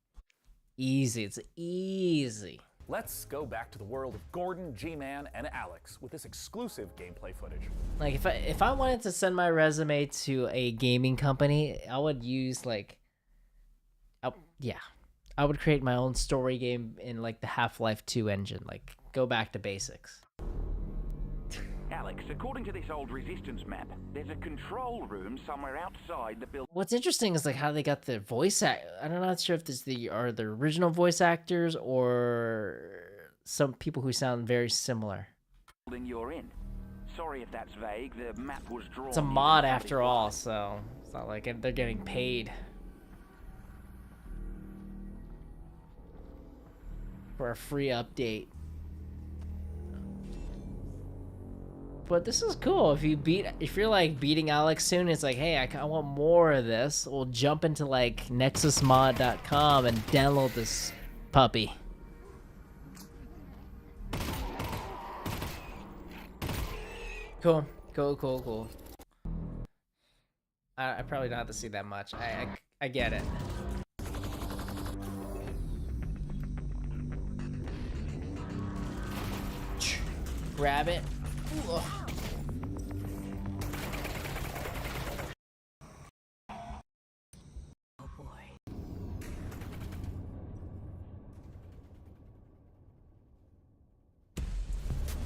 Easy. It's easy. Let's go back to the world of Gordon, G-Man, and Alex with this exclusive gameplay footage. Like if I wanted to send my resume to a gaming company, I would use like, I would create my own story game in like the Half-Life 2 engine. Like go back to basics. Alex, according to this old Resistance map, there's a control room somewhere outside the building. What's interesting is like how they got the voice act. I'm not sure if this are the original voice actors or some people who sound very similar. You're in. Sorry if that's vague. The map was drawn. It's a mod after all, so it's not like they're getting paid for a free update. But this is cool. If you're like beating Alex soon, it's like, hey, I want more of this. We'll jump into like nexusmod.com and download this puppy. Cool. I probably don't have to see that much. I get it. Grab it. Ooh. Oh boy.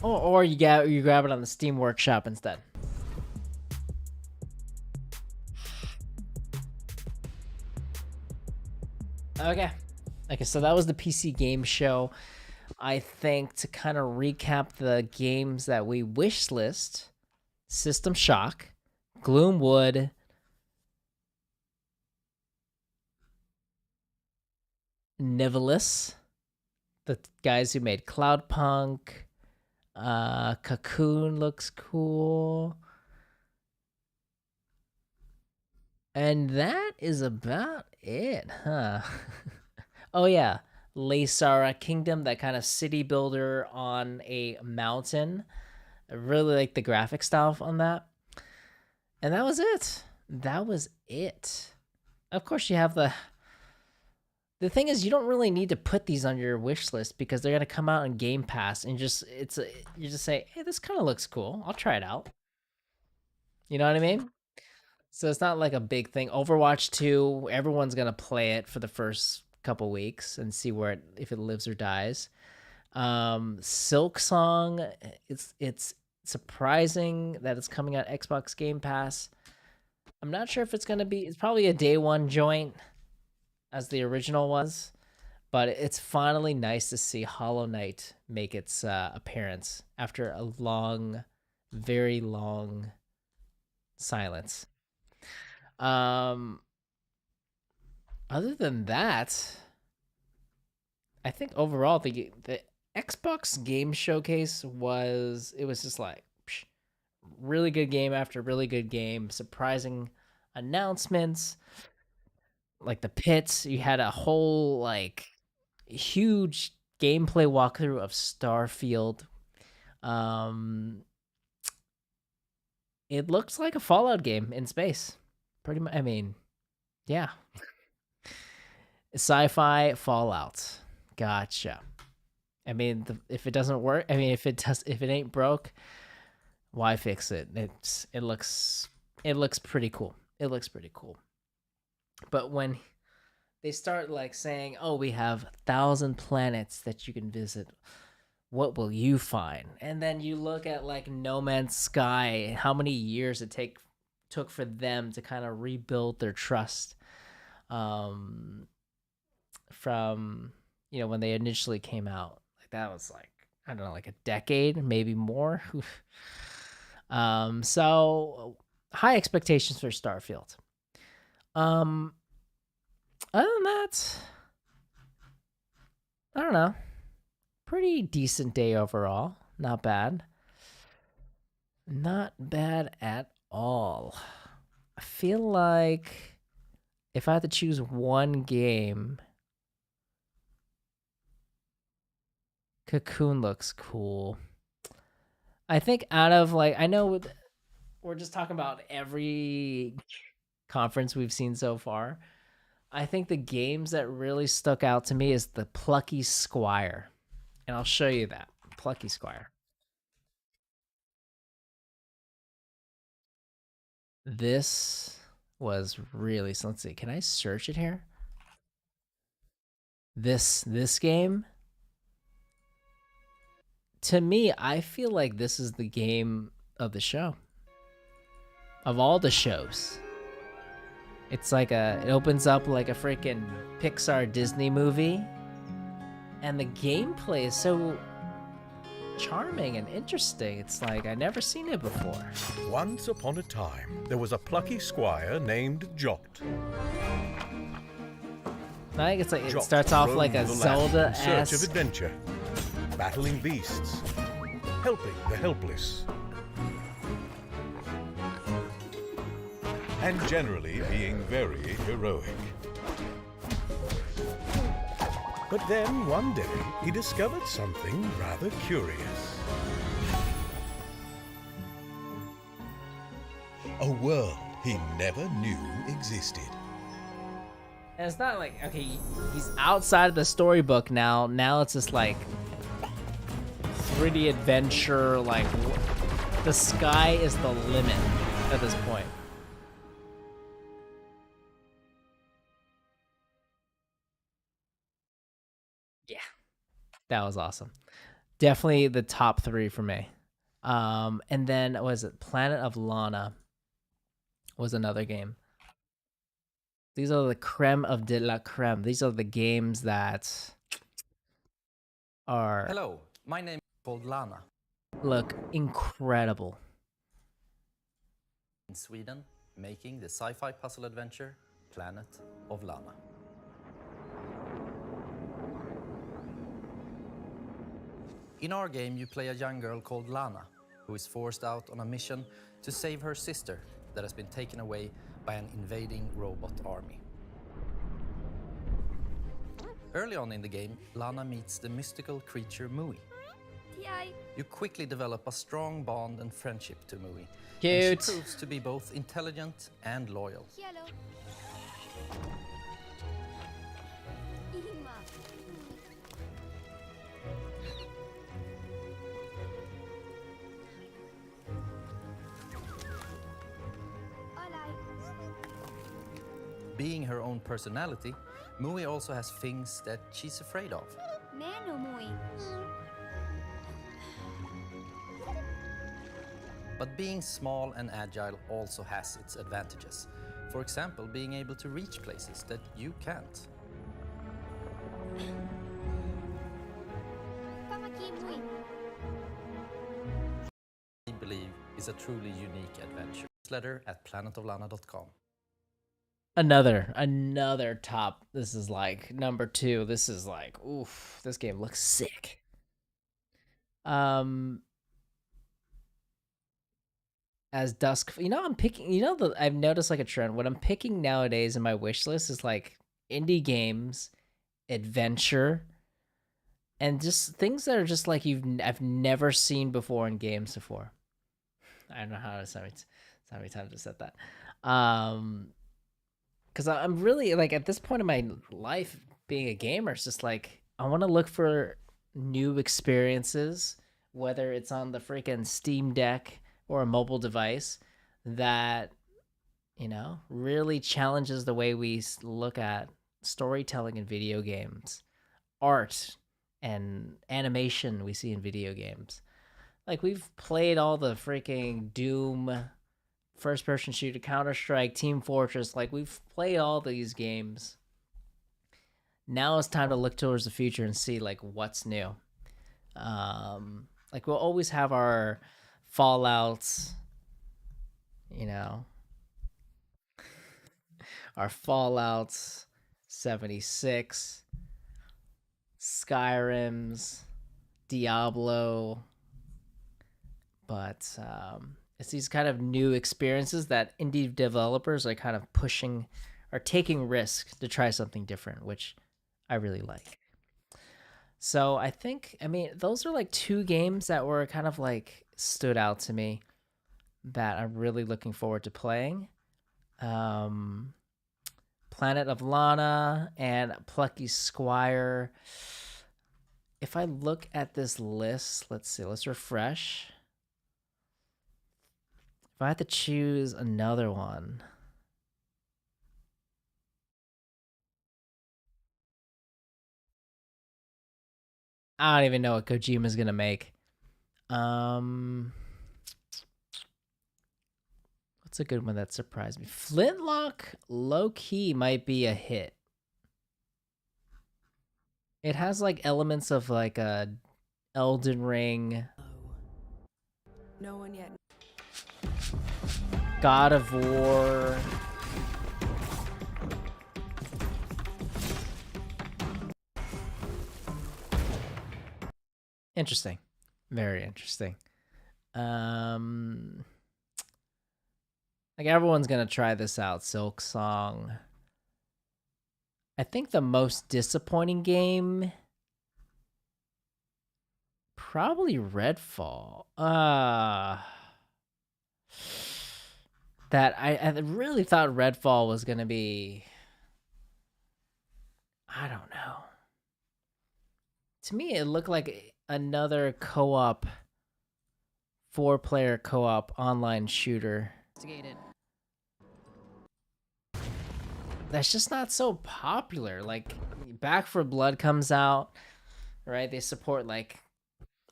Or you grab it on the Steam Workshop instead. Okay, so that was the PC game show. I think to kind of recap the games that we wish list: System Shock, Gloomwood, Nivalis, the guys who made Cloudpunk, Cocoon looks cool. And that is about it, huh? Oh yeah, Laysara Kingdom, that kind of city builder on a mountain. I really like the graphic style on that. And that was it. Of course, you have the thing is, you don't really need to put these on your wish list because they're gonna come out on Game Pass, and you just say, hey, this kind of looks cool. I'll try it out. You know what I mean? So it's not like a big thing. Overwatch 2, everyone's gonna play it for the first couple weeks and see if it lives or dies. Silk Song, it's surprising that it's coming on Xbox Game Pass. I'm not sure if it's probably a day one joint as the original was, but it's finally nice to see Hollow Knight make its appearance after a very long silence. Other than that, I think overall the Xbox Game Showcase was just like really good game after really good game, surprising announcements. Like the pits, you had a whole like huge gameplay walkthrough of Starfield. It looks like a Fallout game in space. Pretty much, I mean, yeah. Sci-fi Fallout. Gotcha. I mean, if it doesn't work, if it ain't broke, why fix it? It looks pretty cool. It looks pretty cool. But when they start like saying, "Oh, we have 1,000 planets that you can visit. What will you find?" And then you look at like No Man's Sky, how many years it took for them to kind of rebuild their trust from when they initially came out. Like that was like, I don't know, like a decade, maybe more. So high expectations for Starfield. Other than that, I don't know. Pretty decent day overall. Not bad. Not bad at all. I feel like if I had to choose one game, Cocoon looks cool. I think out of like, I know we're just talking about every conference we've seen so far. I think the games that really stuck out to me is the Plucky Squire. And I'll show you that. Plucky Squire. This was really, so let's see. Can I search it here? This game, to me, I feel like this is the game of the show. Of all the shows. It's like it opens up like a freaking Pixar Disney movie. And the gameplay is so charming and interesting. It's like I've never seen it before. Once upon a time, there was a plucky squire named Jot. I think it's like it Jot starts off like a roamed the land in Zelda-esque. search of adventure, battling beasts, helping the helpless, and generally being very heroic. But then one day he discovered something rather curious. A world he never knew existed. And it's not like, okay, he's outside of the storybook now. Now it's just like 3D adventure, like the sky is the limit at this point. Yeah, that was awesome. Definitely the top 3 for me. And then what was it? Planet of Lana was another game. These are the creme of de la creme. These are the games that are Hello, my name is called Lana. look incredible. In Sweden, making the sci-fi puzzle adventure Planet of Lana. In our game, you play a young girl called Lana, who is forced out on a mission to save her sister that has been taken away by an invading robot army. Early on in the game, Lana meets the mystical creature Mui. You quickly develop a strong bond and friendship to Mui. Cute. And she proves to be both intelligent and loyal. Being her own personality, Mui also has things that she's afraid of. But being small and agile also has its advantages. For example, being able to reach places that you can't. I believe is a truly unique adventure. Newsletter at planetoflana.com. Another top. This is like number 2. This is like, oof, this game looks sick. As Dusk, I'm picking, I've noticed like a trend. What I'm picking nowadays in my wish list is like indie games, adventure, and just things that are just like I've never seen before in games before. I don't know how many times I said that. Because I'm really, like, at this point in my life, being a gamer, it's just, like, I want to look for new experiences, whether it's on the freaking Steam Deck or a mobile device, that You know, really challenges the way we look at storytelling in video games, art, and animation we see in video games. Like, we've played all the freaking Doom, first person shooter, Counter-Strike, Team Fortress. Like, we've played all these games. Now it's time to look towards the future and see like what's new. Like, we'll always have our Fallouts, you know, our Fallouts 76, Skyrims, Diablo, but it's these kind of new experiences that indie developers are kind of pushing, are taking risks to try something different, which I really like. So I think, I mean, those are like two games that were kind of like stood out to me that I'm really looking forward to playing. Planet of Lana and Plucky Squire. If I look at this list, let's see, let's refresh. If I had to choose another one. I don't even know what Kojima's gonna make. What's a good one that surprised me? Flintlock low-key might be a hit. It has like elements of like a Elden Ring, No one yet. God of War. Interesting. Very interesting. Like, everyone's gonna try this out, Silk Song. I think the most disappointing game, probably Redfall. That I really thought Redfall was gonna be, I don't know. To me, it looked like another co-op, 4-player co-op online shooter. That's just not so popular. Like, Back for Blood comes out, right? They support like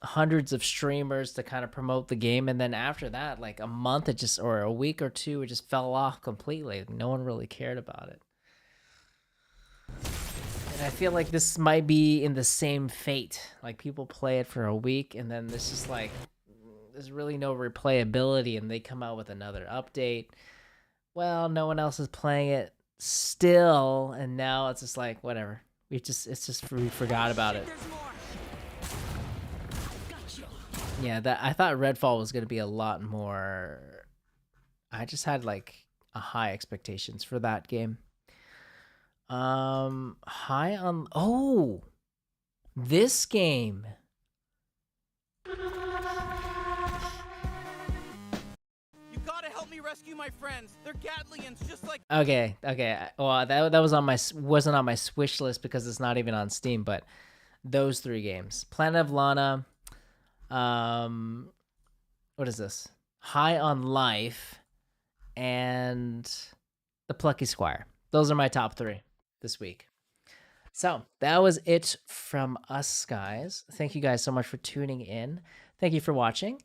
hundreds of streamers to kind of promote the game, and then after that, like a month, it just, or a week or two, it just fell off completely. No one really cared about it. And I feel like this might be in the same fate. Like, people play it for a week, and then this is like, there's really no replayability, and they come out with another update. Well, no one else is playing it still, and now it's just like, whatever. We forgot about it. Yeah, that I thought Redfall was gonna be a lot more. I just had like a high expectations for that game. High on, oh, this game. Rescue my friends. They're Gatlians, just like. Okay. Well, that was on wasn't on my Switch list because it's not even on Steam. But those three games: Planet of Lana, what is this? High on Life, and the Plucky Squire. Those are my top three this week. So that was it from us, guys. Thank you guys so much for tuning in. Thank you for watching.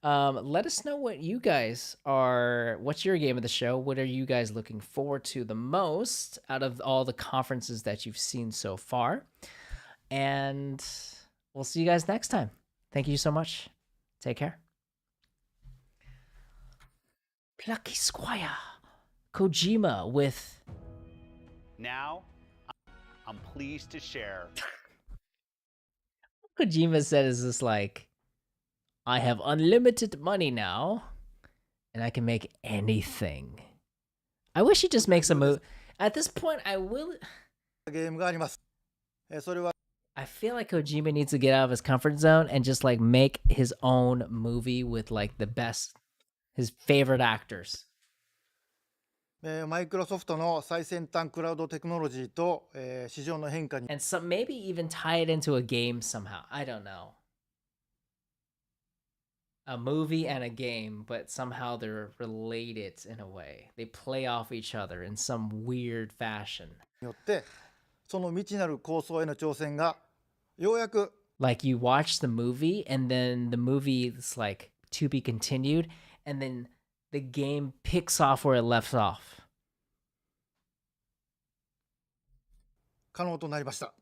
Let us know what you guys are, what's your game of the show? What are you guys looking forward to the most out of all the conferences that you've seen so far? And we'll see you guys next time. Thank you so much. Take care. Plucky Squire. Kojima with... Now, I'm pleased to share. Kojima said is this like, I have unlimited money now, and I can make anything. I wish he just makes a movie. At this point, I will... I feel like Kojima needs to get out of his comfort zone and just like make his own movie with like the best, his favorite actors. マイクロソフトの最先端クラウドテクノロジーと、市場の変化に And some, maybe even tie it into a game somehow. I don't know. a movie and a game, but somehow they're related in a way. They play off each other in some weird fashion. によってその未知なる構想への挑戦がようやく Like you watch the movie and then the movie is like to be continued and then the game picks off where it left off. 可能となりました。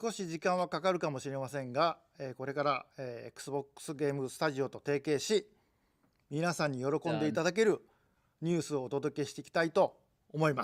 少し時間はかかるかもしれませんが、これから、Xbox ゲームスタジオと提携し、皆さんに喜んでいただけるニュースをお届けしていきたいと思います。